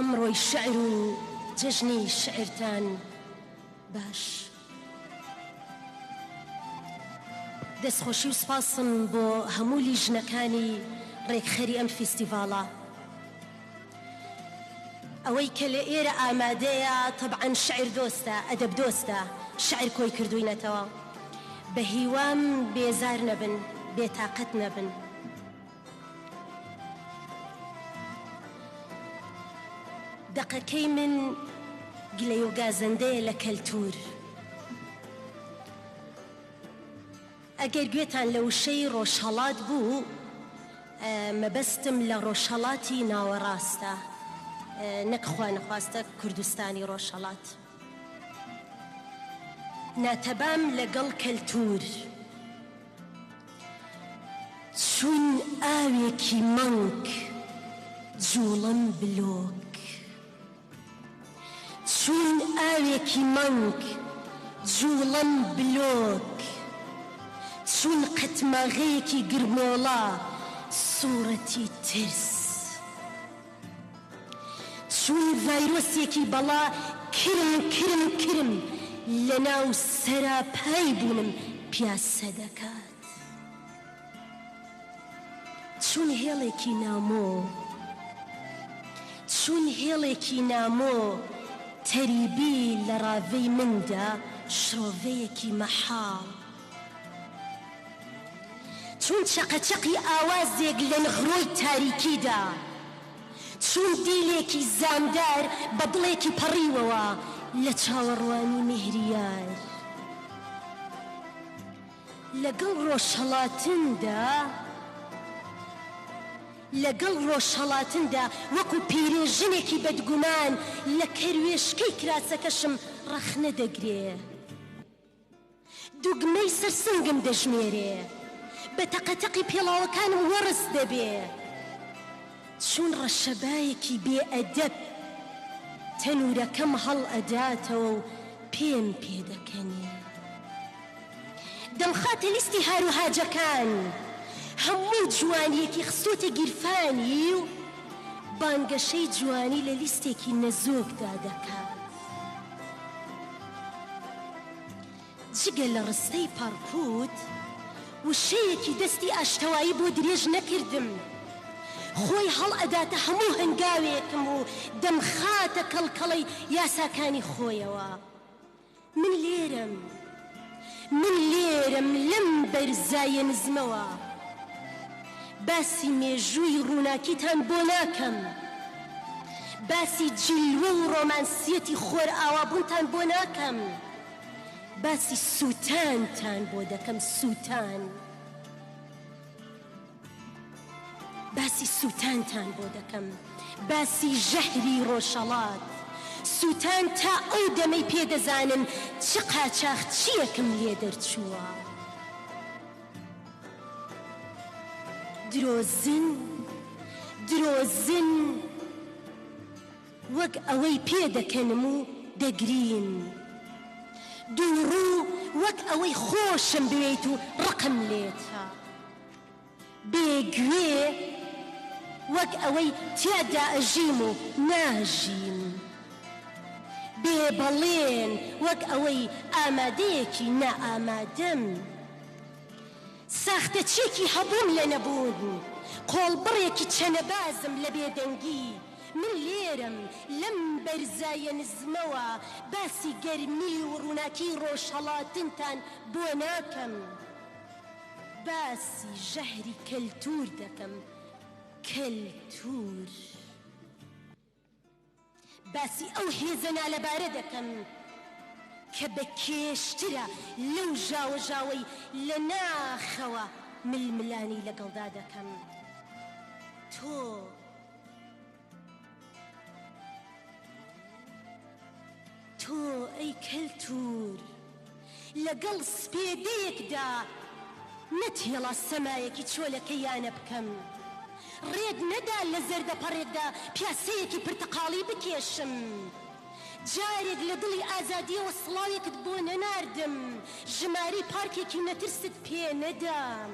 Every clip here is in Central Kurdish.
ئەمڕۆی شعر و جەژنی شعرتان باش. دەستخۆشی و سپاسم بۆ هەموو لیژنەکانی ڕێکخەری ئەم فیستیڤاڵە. ئەوەی کە لە ئێرە ئامادەیە طبعاً شعر دۆستە، ئەدەب دۆستە، شعر کۆی کردوینەتەوە. بە هیوام بێزار نەبن، بێتاقەت نەبن. دەقەکەی من گلەی و گازەندەیە لە کەلتور. ئەگەر گوێتان لە وشەی ڕۆژهەڵات بوو، مەبەستم لە ڕۆژهەڵاتی ناوەڕاستە، نەک خوا نەخواستە کوردستانی ڕۆژهەڵات. ناتەبام لەگەڵ کەلتور چون ئاوێکی مەنگ جوڵم بلۆک، چون ئاوێکی مەنگ جوڵم بلۆک، چون قەتماغەیەکی گرمۆڵا سوورەتی ترس، چون ڤایرۆسێکی بەڵا کرم لە ناو سەراپای بوونم پیاسە دەکات، چون هێڵێکی نامۆ، چون هێڵێکی نامۆ تەریبی لە ڕاوەی مندا شرۆڤەیەکی مەحاڵ، چون چەقەچەقی ئاوازێک لە نغڕۆی تاریکیدا، چون دیلێکی زامدار بە دڵێکی پەڕیوەوە لە چاوەڕوانی مهریار. لەگەڵ ڕۆژهەڵاتندا وەکو پیرێژنێکی بەدگومان لە کەروێشکەی کراسەکەشم ڕەخنە دەگرێ، دوگمەی سەرسنگم دەژمێرێ، بە تەقەتەقی پێڵاوەکانم وەڕس دەبێ، چون ڕەشەبایەکی بێئەدەب تەنورەکەم هەڵ ئەداتەوە و پێم پێدەکەنێ. دەمخاتە لیستی هاروهاجەکان، هەموو جوانیەکی خستۆتە گیرفانی و بانگەشەی جوانی لە لیستێکی نەزۆکدا دەکات. جگە لە ڕستەی پەڕپوت وشەیەکی دەستی ئاشتەوایی بۆ درێژ نەکردم، خۆی هەڵ ئەداتە هەموو هەنگاوێکم و دەمخاتە کەڵکەڵەی یاساکانی خۆیەوە. من لێرم لەم بەرزایە نزمەوە، باسی مێژووی ڕووناکیتان بۆ ناکەم، باسی جیلوە و ڕۆمانسیەتی خۆر ئاوابوونتان بۆ ناکەم، باسی سووتانتان بۆ دەکەم، باسی سووتانتان بۆ دەکەم، باسی ژەهری ڕۆژهەڵات، سووتان تا ئەو دەمەی پێدەزانن چ قاچاق چیەکم لێ دەرچووە. درۆزن وەک ئەوەی پێدەکەنم و دەگرین، دووڕوو وەک ئەوەی خۆشم بوێیت و ڕقم لێتە، بێگوێ وەک ئەوەی تیادا ئەژیم و ناژیم، بێبەڵێن وەک ئەوەی ئامادەیەکی نائامادەم، ساختەچێکی هەبووم لە نەبوون، قۆڵبڕێکی چەنەبازم لە بێدەنگی. من لێرم لەم بەرزایە نزمەوە، باسی گەرمی و ڕووناکی ڕۆژهەڵاتنتان بۆ ناکەم، باسی ژەهری کەلتور دەکەم، کەلتور، باسی ئەو هێزە نالەبارە دەکەم کە بە کێشترە لەو ژاوەژاوەی لە ناخەوە ململانی لەگەڵدا دەکەم. تۆ ئەی کەلتور لەگەڵ سپێدەیەکدا نەتێڵا سەمایەکی چۆلەکەیانە بکەم، ڕێک نەدا لە زەردەپەڕێکدا پیاسەیەکی پرتەقاڵی بکێشم، جارێک لە دڵی ئازادیەوە سڵاوێکت بۆ نەناردم، ژمارەی پارکێکی نەترست پێ نەدام.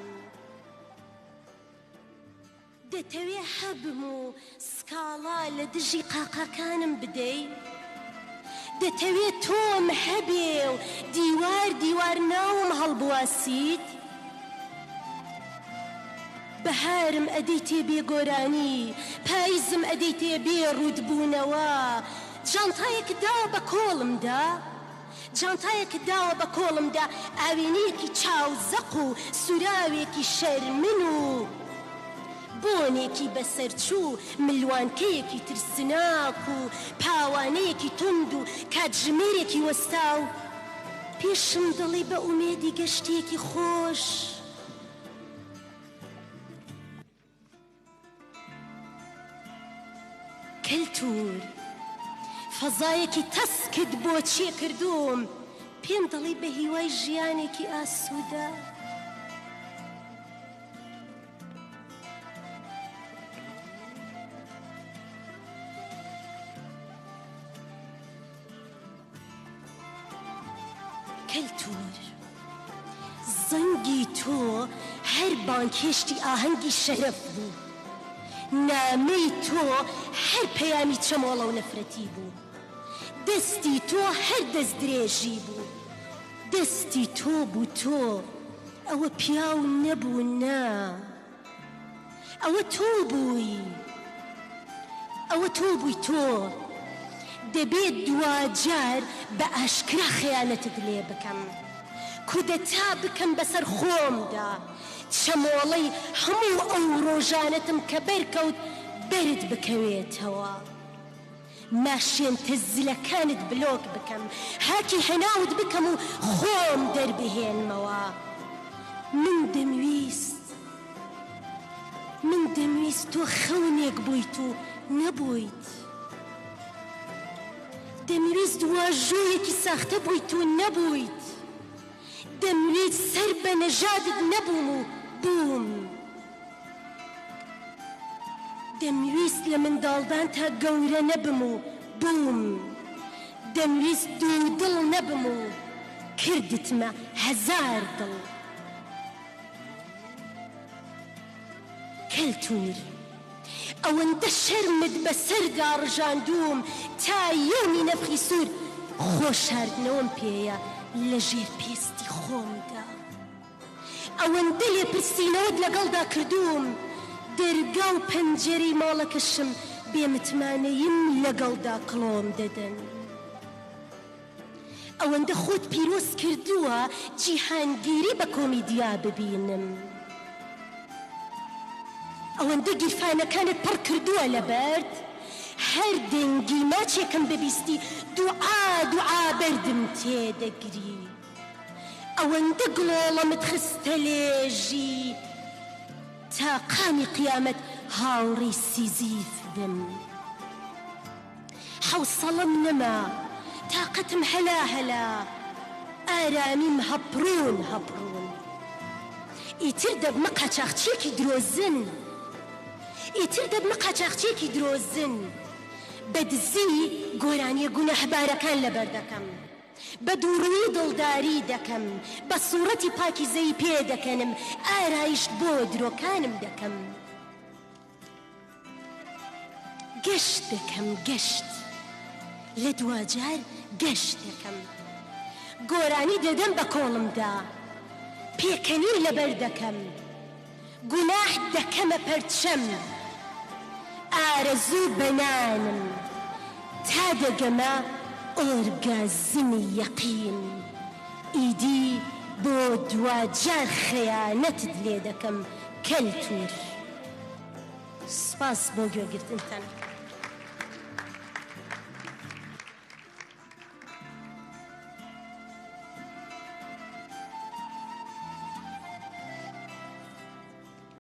دەتەوێ هەبم و کاڵا لە دژی قاقاکانم بدەی دەتەوێت تۆم هەبێ و دیوار ناوم هەڵبواسیت بەهارم ئەدەی تێبێ گۆرانی پاییزم ئەدەی تێبێ ڕوودبوونەوە جانتایەکت داوە بە کۆڵمدا جانتایەکت داوە بە کۆڵمدا ئاوێنەیەکی چاوزەق و سوراوێکی شەرمن و بۆنێکی بەسەرچوو ملوانکەیەکی ترسناک و پاوانەیەکی تند و کاتژمێرێکی وەستاو پێشم دڵی بە ئومێدی گەشتێکی خۆش کەلتور فەزایەکی تەسکت بۆ چێ کردوم پێم دڵی بە هیوای ژیانێکی ئاسوودە کەلتور زەنگی تۆ هەر بانکێشتی ئاهەنگی شەرەف بوو نامەی تۆ هەر پەیامی چەمۆڵە و نەفرەتی بوو دەستی تۆ هەر دەست درێژی بوو دەستی تۆ بوو تۆ ئەوە پیاو نەبوو نا ئەوە تۆ بووی ئەوە تۆ بووی تۆ دەبێت دوجار بە ئاشکرا خەیانەتت لێ بکەم کودەتا بکەم بەسەر خۆمدا چەمۆڵەی هەموو ئەو ڕۆژانەتم کە بەرکەوت بەرت بکەوێتەوە ماشێن تەزلەکانت بلۆک بکەم هاکی هەناوت بکەم و خۆم دەربهێنمەوە من دەمویست تۆ خەونێک بوویت و نەبوویت دەمویست واژۆیەکی ساختە بوویت و نەبوویت دەمویست سەر بە نەژادت نەبووم و بووم دەمویست لە منداڵدان تا گەورە نەبم و بووم دەمویست دوودڵ نەبم و کردتمە هەزار دڵ کەلتور ئەوەندە شەرمت بەسەردا ڕژاندوم تا یومی نەفخی سوور خۆشاردنەوەم پێیە لە ژێر پێستی خۆمدا ئەوەندە لێپرسینەوەت لەگەڵدا کردوم دەرگا و پەنجەرەی ماڵەکەشم بێمتمانەیم لەگەڵدا کڵۆم دەدەن ئەوەندە خۆت پیرۆز کردووە جیهانگیری بە کۆمیدیا ببینم ئەوەندە گیرفانەکانت پڕ کردووە لەبەرد هەر دەنگی ماچێکم ببیستی دوعا بەردم تێدەگری ئەوەندە گڵۆڵەمت خستە لێژی تا قامی قیامەت هاوڕی سیزیف بم حوسەڵەم نەما تاقەتم هەلا ئارامیم هەپڕون ئیتر دەبمە قاچاقچیەکی درۆزن بە دزی گۆرانیە گونەحبارەکان لەبەر دەکەم بە دووڕووی دڵداری دەکەم بە سوورەتی پاکیزەی پێ دەکەنم ئارایشت بۆ درۆکانم دەکەم گەشت دەکەم لە دوجار گەشت دەکەم گۆرانی دەدەم بە کۆڵمدا پێکەنی لەبەر دەکەم گوناح دەکەمە پەرچەم ئارەزوو بەنانم تا دەگەمە ئۆرگازمی یەقین ئیدی بۆ دوجار خەیانەتت لێ دەکەم کەلتور سپاس بۆ گوێگرتنتان